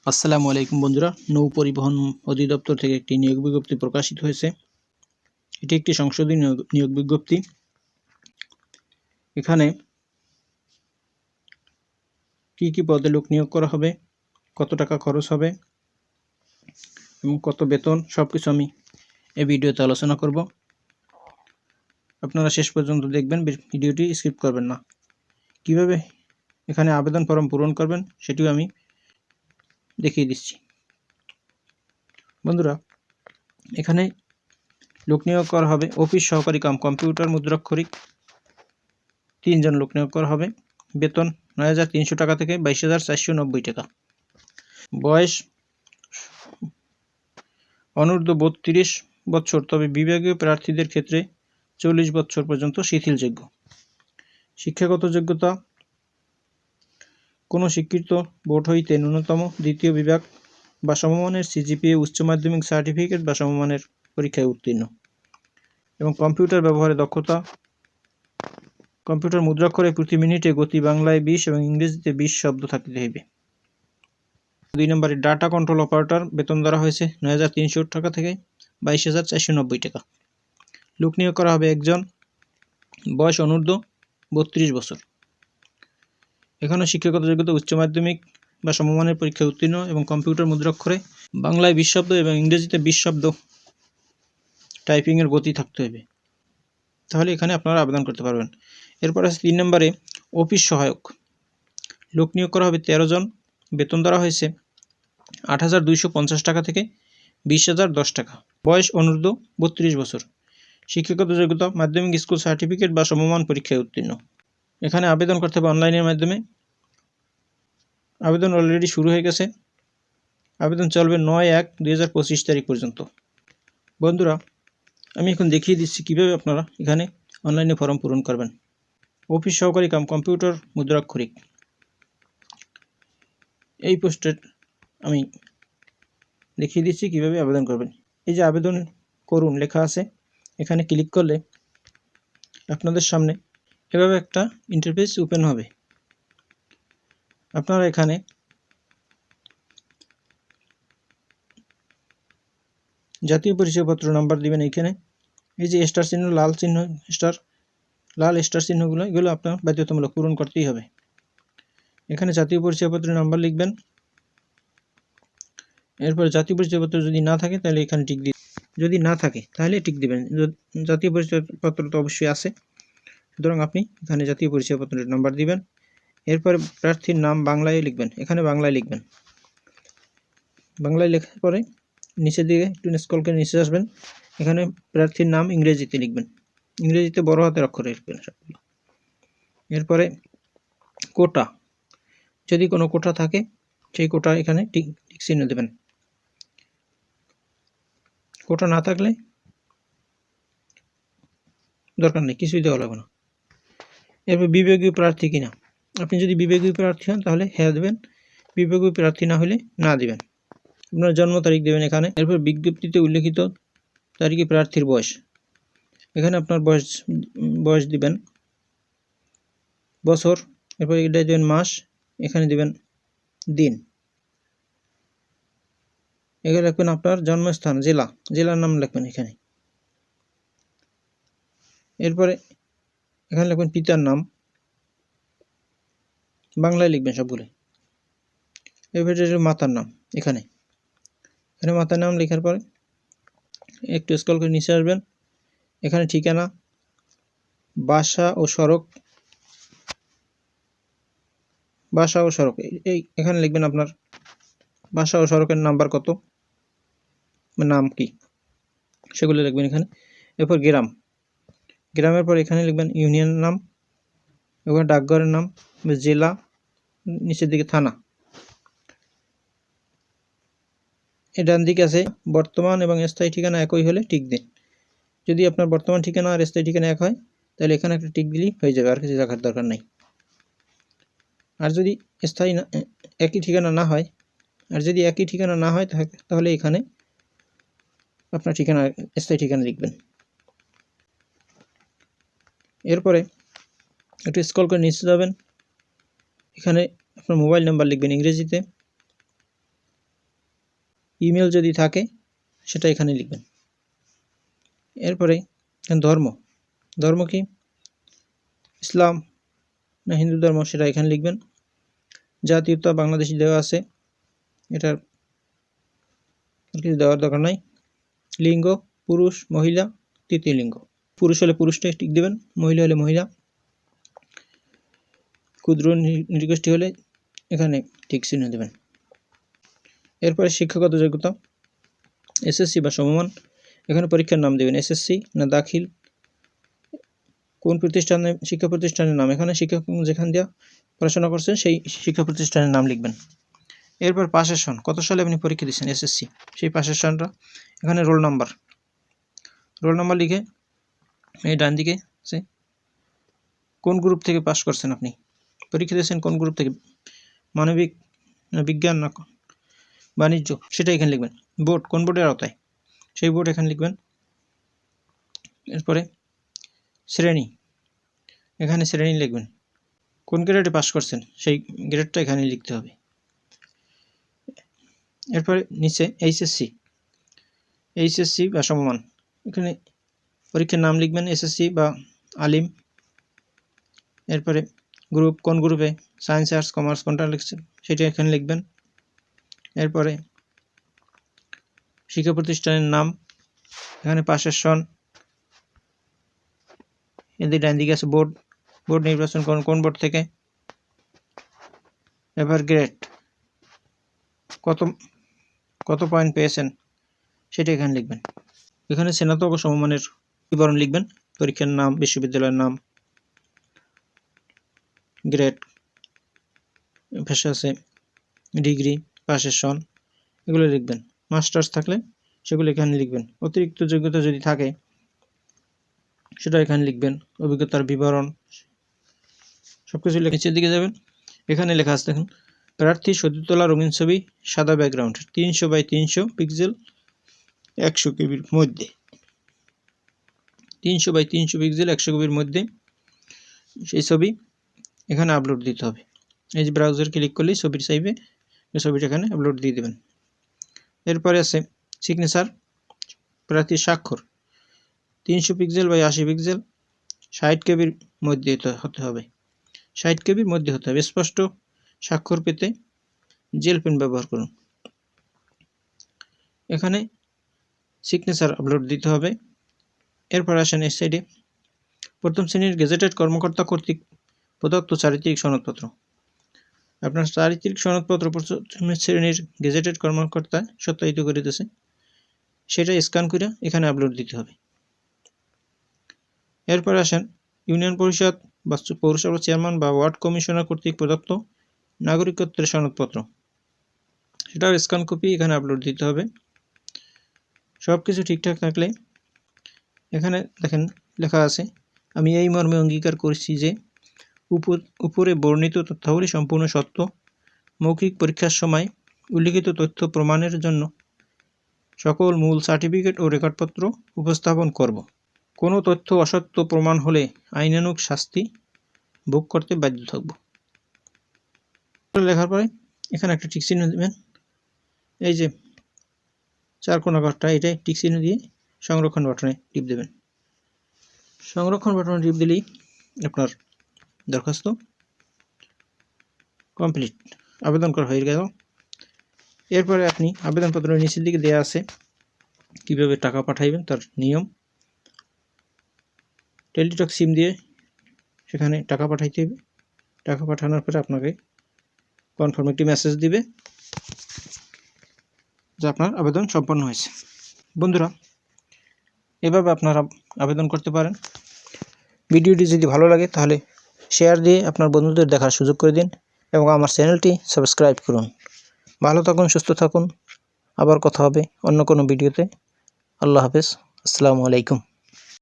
আসসালামু আলাইকুম বন্ধুরা, নৌ পরিবহন অধিদপ্তর থেকে একটি নিয়োগ বিজ্ঞপ্তি প্রকাশিত হয়েছে। এটি একটি সংশোধিত নিয়োগ বিজ্ঞপ্তি। এখানে কি পদে লোক নিয়োগ করা হবে, কত টাকা খরচ হবে এবং কত বেতন, সবকিছু আমি এই ভিডিওতে আলোচনা করব। আপনারা শেষ পর্যন্ত দেখবেন, ভিডিওটি স্কিপ করবেন না। কিভাবে এখানে আবেদন ফর্ম পূরণ করবেন সেটিও আমি দেখিয়ে দিচ্ছি। বন্ধুরা, এখানে লোক নিয়োগ করা হবে অফিস সহকারী কাম কম্পিউটার মুদ্রাক্ষরিক, 3 জন লোক নিয়োগ করা হবে। বেতন ৯,৩০০ টাকা থেকে ২২,৪৯০ টাকা। বয়স অনূর্ধ্ব ৩২ বছর, তবে বিভাগীয় প্রার্থীদের ক্ষেত্রে ৪০ বছর পর্যন্ত শিথিলযোগ্য। শিক্ষাগত যোগ্যতা কোনো স্বীকৃত বোর্ড হইতে ন্যূনতম দ্বিতীয় বিভাগ বা সমমানের সিজিপিএ, উচ্চ মাধ্যমিক সার্টিফিকেট বা সমমানের পরীক্ষায় উত্তীর্ণ এবং কম্পিউটার ব্যবহারে দক্ষতা। কম্পিউটার মুদ্রাক্ষরে প্রতি মিনিটে গতি বাংলায় 20 এবং ইংরেজিতে 20 শব্দ থাকিতে হইবে। 2 নম্বরে ডাটা কন্ট্রোল অপারেটর, বেতন ধরা হয়েছে ৯,৩০০ টাকা থেকে ২২,৪৯০ টাকা। লোক নিয়োগ করা হবে একজন, বয়স অনূর্ধ্ব ৩২ বছর। এখানে শিক্ষাগত যোগ্যতা উচ্চ মাধ্যমিক বা সমমানের পরীক্ষায় উত্তীর্ণ এবং কম্পিউটার মুদ্রাক্ষরে বাংলায় 20 শব্দ এবং ইংরেজিতে 20 শব্দ টাইপিংয়ের গতি থাকতে হবে, তাহলে এখানে আপনারা আবেদন করতে পারবেন। এরপর আছে 3 নম্বরে অফিস সহায়ক, লোক নিয়োগ করা হবে 13 জন। বেতন ধরা হয়েছে ৮,২৫০ টাকা থেকে 20,০১০ টাকা। বয়স অনূর্ধ্ব 32 বছর। শিক্ষাগত যোগ্যতা মাধ্যমিক স্কুল সার্টিফিকেট বা সমমান পরীক্ষায় উত্তীর্ণ। এখানে আবেদন করতে হবে অনলাইনের মাধ্যমে। আবেদন অলরেডি শুরু হয়ে গেছে। আবেদন চলবে ৯/১/২০২৫ তারিখ পর্যন্ত। বন্ধুরা, আমি এখন দেখিয়ে দিচ্ছি কীভাবে আপনারা এখানে অনলাইনে ফর্ম পূরণ করবেন। অফিস সহকারী কাম কম্পিউটার মুদ্রাক্ষরিক, এই পোস্টের আমি দেখিয়ে দিচ্ছি কীভাবে আবেদন করবেন। এই যে আবেদন করুন লেখা আছে, এখানে ক্লিক করলে আপনাদের সামনে এভাবে একটা ইন্টারফেস ওপেন হবে। আপনারা এখানে জাতীয় পরিচয়পত্র নাম্বার দিবেন। এইখানে এই যে স্টার চিহ্ন, লাল স্টার চিহ্নগুলো, এগুলো আপনার বাধ্যতামূলক পূরণ করতেই হবে। এখানে জাতীয় পরিচয়পত্রের নাম্বার লিখবেন। এরপর জাতীয় পরিচয়পত্র যদি না থাকে তাহলে এখানে টিক দিন, যদি না থাকে তাহলে টিক দিবেন। জাতীয় পরিচয়পত্র তো অবশ্যই আছে, সুতরাং আপনি এখানে জাতীয় পরিচয়পত্রের নাম্বার দিবেন। এরপর প্রার্থীর নাম বাংলায় লিখবেন, এখানে বাংলায় লিখবেন। বাংলায় লেখার পরে নিচের দিকে একটু স্ক্রল করে নিচে আসবেন, এখানে প্রার্থীর নাম ইংরেজিতে লিখবেন, ইংরেজিতে বড় হাতের অক্ষরে লিখবেন সবগুলো। এরপরে কোটা, যদি কোনো কোটা থাকে সেই কোটা এখানে টিক চিহ্ন দেবেন। কোটা না থাকলে দরকার নেই, কিছুই দেওয়া লাগবে না। এরপর বিভাগীয় প্রার্থী কিনা, আপনি যদি বিভাগীয় প্রার্থী হন তাহলে হ্যাঁ দেবেন, বিভাগীয় প্রার্থী না হলে না দেবেন। আপনার জন্ম তারিখ দেবেন এখানে। এরপর বিজ্ঞপ্তিতে উল্লেখিত তারিখে প্রার্থীর বয়স, এখানে আপনার বয়স দিবেন, বছর। এরপর এটা দেবেন মাস, এখানে দেবেন দিন। এখানে লিখবেন আপনার জন্মস্থান, জেলার নাম লিখবেন এখানে। এরপরে এখানে লিখবেন পিতার নাম, বাংলায় লিখবেন সবগুলো। এরপরে মাতার নাম, এখানে মাতার নাম লেখার পরে একটু স্ক্রল করে নিচে আসবেন, এখানে ঠিকানা, বাসা ও সড়ক, এই এখানে লিখবেন আপনার বাসা ও সড়কের নাম্বার কত, নাম কি, সেগুলো লিখবেন এখানে। এরপর গ্রামের পর এখানে লিখবেন ইউনিয়নের নাম, এখানে ডাকঘরের নাম, জেলা, নিচের দিকে থানা। এই ডান দিকে আছে বর্তমান এবং স্থায়ী ঠিকানা একই হলে টিক দিন। যদি আপনার বর্তমান ঠিকানা আর স্থায়ী ঠিকানা এক হয় তাহলে এখানে একটা টিক দিলেই হয়ে যাবে, আর কিছু দেখার দরকার নাই। আর যদি স্থায়ী একই ঠিকানা না হয়, তাহলে এখানে আপনার ঠিকানা, স্থায়ী ঠিকানা লিখবেন। এরপরে একটু স্ক্রল করে নিচে যাবেন, এখানে আপনার মোবাইল নাম্বার লিখবেন ইংরেজিতে, ইমেল যদি থাকে সেটা এখানে লিখবেন। এরপরে ধর্ম কি, ইসলাম না হিন্দু ধর্ম সেটা এখানে লিখবেন। জাতীয়তা বাংলাদেশি দেওয়া আছে, এটার কিছু দেওয়ার দরকার নাই। লিঙ্গ পুরুষ মহিলা তৃতীয় লিঙ্গ, পুরুষ হলে পুরুষটা টিক দেবেন, মহিলা হলে মহিলা, ক্ষুদ্র নৃগোষ্ঠী হলে এখানে টিক চিহ্ন দেবেন। এরপরে শিক্ষাগত যোগ্যতা এসএসসি বা সমমান, এখানে পরীক্ষার নাম দেবেন, এসএসসি না দাখিল, কোন প্রতিষ্ঠানে শিক্ষা প্রতিষ্ঠানের নাম, এখানে শিক্ষক যেখান দিয়ে পড়াশোনা করছেন সেই শিক্ষা প্রতিষ্ঠানের নাম লিখবেন। এরপর পাশের সন, কত সালে আপনি পরীক্ষা দিচ্ছেন এসএসসি, সেই পাশের সনটা, এখানে রোল নাম্বার লিখে এই ডান দিকে কোন গ্রুপ থেকে পাস করছেন, আপনি পরীক্ষা দিয়েছেন কোন গ্রুপ থেকে, মানবিক না বিজ্ঞান না বাণিজ্য সেটা এখানে লিখবেন। বোর্ড কোন বোর্ডের আওতায় সেই বোর্ড এখানে লিখবেন। এরপরে শ্রেণী, এখানে শ্রেণী লিখবেন, কোন গ্রেডে পাস করছেন সেই গ্রেডটা এখানে লিখতে হবে। এরপরে নিচে এইচএসসি বা সমমান, এখানে পরীক্ষার নাম লিখবেন, এসএসসি বা আলিম। এরপরে গ্রুপ কোন গ্রুপে, সায়েন্স আর্টস কমার্স কোনটা লিখছেন সেটা এখানে লিখবেন। এরপরে শিক্ষা প্রতিষ্ঠানের নাম, এখানে পাশের সন, এদের ডান দিকে আছে বোর্ড নির্বাচন করুন কোন বোর্ড থেকে। এবার গ্রেড কত পয়েন্ট পেয়েছেন সেটা এখানে লিখবেন। এখানে স্নাতক ও সমমানের বিবরণ লিখবেন, পরীক্ষার নাম, বিশ্ববিদ্যালয়ের নাম, গ্রেড, ভাষা আছে, ডিগ্রি, পাশের সন, এগুলো লিখবেন। মাস্টার্স থাকলে সেগুলো এখানে লিখবেন। অতিরিক্ত যোগ্যতা যদি থাকে সেটা এখানে লিখবেন, অভিজ্ঞতার বিবরণ সবকিছু নিচের দিকে যাবেন, এখানে লেখা আছে দেখুন, প্রার্থী সদ্য তোলা রঙিন ছবি, সাদা ব্যাকগ্রাউন্ড, 300x300 পিক্সেল 100 কেবির মধ্যে, 300x300 পিক্সেল 100 কেবির মধ্যে সেই ছবি এখানে আপলোড দিতে হবে। এই যে ব্রাউজার ক্লিক করলেই ছবির চাইবে, এই ছবিটা এখানে আপলোড দিয়ে দেবেন। এরপরে আছে সিগনেচার, প্রার্থীর স্বাক্ষর, 300 পিক্সেল বাই 80 পিক্সেল 60 কেবির মধ্যে হতে হবে, 60 কেবির মধ্যে হতে হবে। স্পষ্ট স্বাক্ষর পেতে জেল পেন ব্যবহার করুন। এখানে সিগনেচার আপলোড দিতে হবে। এরপর আসেন এই সাইডে, প্রথম শ্রেণীর গেজেটেড কর্মকর্তা কর্তৃক প্রদত্ত চারিত্রিক সনদপত্র, আপনার চারিত্রিক সনদপত্র প্রথম শ্রেণীর গেজেটেড কর্মকর্তা সত্যায়িত করে দিতেছে, সেটা স্ক্যান করে এখানে আপলোড দিতে হবে। এরপর আসেন ইউনিয়ন পরিষদ বা পৌরসভার চেয়ারম্যান বা ওয়ার্ড কমিশনার কর্তৃক প্রদত্ত নাগরিকত্বের সনদপত্র, সেটাও স্ক্যান কপি এখানে আপলোড দিতে হবে। সব কিছু ঠিকঠাক থাকলে এখানে দেখেন লেখা আছে, আমি এই মর্মে অঙ্গীকার করছি যে উপরে বর্ণিত তথ্যাবলী সম্পূর্ণ সত্য। মৌখিক পরীক্ষার সময় উল্লিখিত তথ্য প্রমাণের জন্য সকল মূল সার্টিফিকেট ও রেকর্ডপত্র উপস্থাপন করব। কোনো তথ্য অসত্য প্রমাণ হলে আইনানুগ শাস্তি ভোগ করতে বাধ্য থাকব। লেখার পরে এখানে একটা টিক চিহ্ন দেবেন, এই যে চার কোনা ঘরটা, এটাই টিক চিহ্ন দিয়ে সংরক্ষণ বাটনে টিপ দেবেন। সংরক্ষণ বাটনে টিপ দিলেই আপনার দরখাস্ত কমপ্লিট, আবেদন করা হয়ে গেল। এরপরে আপনি আবেদনপত্রের নিচের দিকে দেওয়া আছে কিভাবে টাকা পাঠাইবেন তার নিয়ম। টেলিটক সিম দিয়ে সেখানে টাকা পাঠাইতে হবে। টাকা পাঠানোর পরে আপনাকে কনফার্ম একটি মেসেজ দিবে যে আপনার আবেদন সম্পন্ন হয়েছে। বন্ধুরা, এভাবে আপনারা আবেদন করতে পারেন। ভিডিওটি যদি ভালো লাগে তাহলে শেয়ার দিয়ে আপনার বন্ধুদের দেখার সুযোগ করে দিন এবং আমার চ্যানেলটি সাবস্ক্রাইব করুন। ভালো থাকুন, সুস্থ থাকুন, আবার কথা হবে অন্য কোনো ভিডিওতে। আল্লাহ হাফেজ, আসসালামু আলাইকুম।